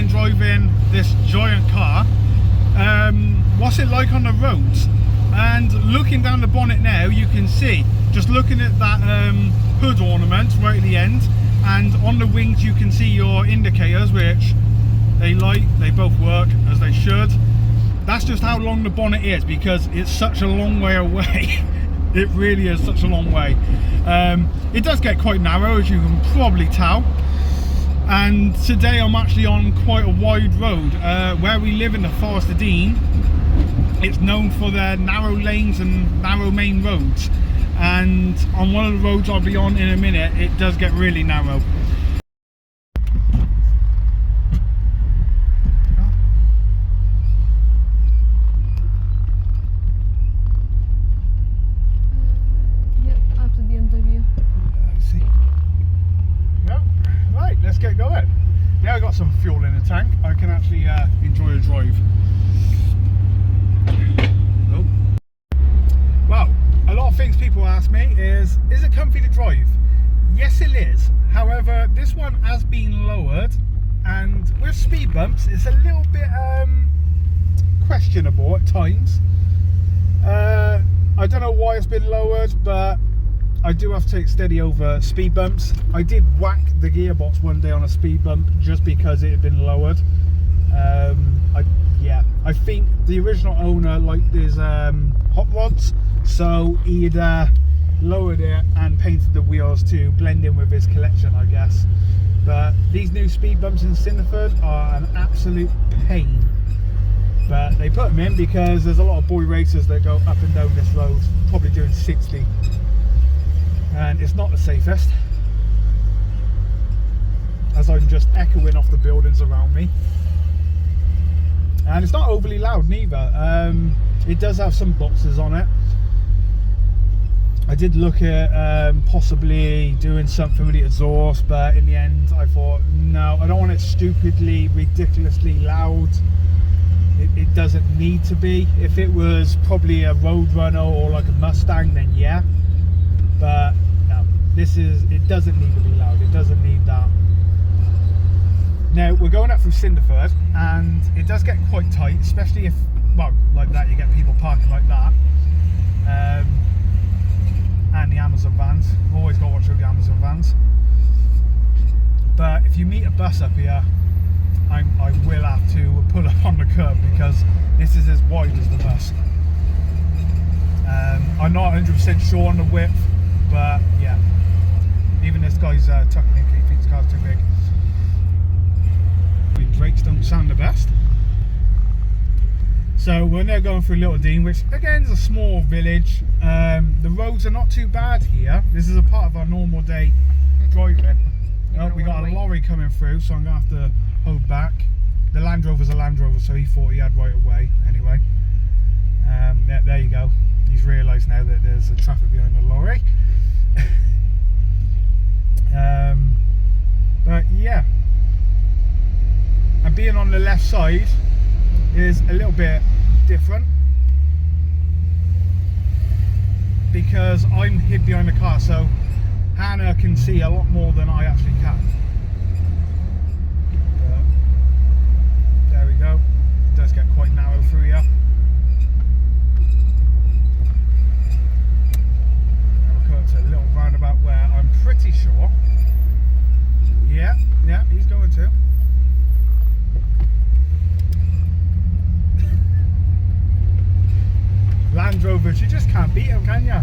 mind driving this giant car. What's it like on the roads? And looking down the bonnet now, you can see, just looking at that hood ornament right at the end, and on the wings you can see your indicators, which they light, they both work as they should. That's just how long the bonnet is, because it's such a long way away. It really is such a long way. It does get quite narrow, as you can probably tell. And today I'm actually on quite a wide road. Where we live in the Forest of Dean, it's known for their narrow lanes and narrow main roads. And on one of the roads I'll be on in a minute, it does get really narrow. Let's get going. Now I've got some fuel in the tank, I can actually enjoy a drive. Oh. Well, a lot of things people ask me is it comfy to drive? Yes, it is. However, this one has been lowered, and with speed bumps, it's a little bit questionable at times. I don't know why it's been lowered, but I do have to take steady over speed bumps. I did whack the gearbox one day on a speed bump just because it had been lowered. I think the original owner liked his hot rods, so he'd lowered it and painted the wheels to blend in with his collection, I guess. But these new speed bumps in Cinderford are an absolute pain. But they put them in because there's a lot of boy racers that go up and down this road, probably doing 60. And it's not the safest, as I'm just echoing off the buildings around me. And it's not overly loud neither. It does have some boxes on it. I did look at possibly doing something with the exhaust, but in the end I thought, no, I don't want it stupidly, ridiculously loud. It doesn't need to be. If it was probably a Roadrunner or like a Mustang, then yeah. But no, it doesn't need to be loud, it doesn't need that. Now we're going up through Cinderford, and it does get quite tight, especially if, well, like that, you get people parking like that. And the Amazon vans, always got to watch out the Amazon vans. But if you meet a bus up here, I will have to pull up on the curb, because this is as wide as the bus. I'm not 100% sure on the width, but yeah, even this guy's tucking in because he thinks the car's too big. The brakes don't sound the best. So we're now going through Littledean, which again is a small village. The roads are not too bad here. This is a part of our normal day driving. Oh, we got a lorry coming through, so I'm going to have to hold back. The Land Rover's a Land Rover, so he thought he had right away anyway. There you go. He's realised now that there's a traffic behind the lorry. But yeah, and being on the left side is a little bit different, because I'm hid behind the car, so Hannah can see a lot more than I actually can. But there we go. It does get quite narrow through here. To a little roundabout where I'm pretty sure, yeah, he's going to. Land Rovers, you just can't beat them, can you?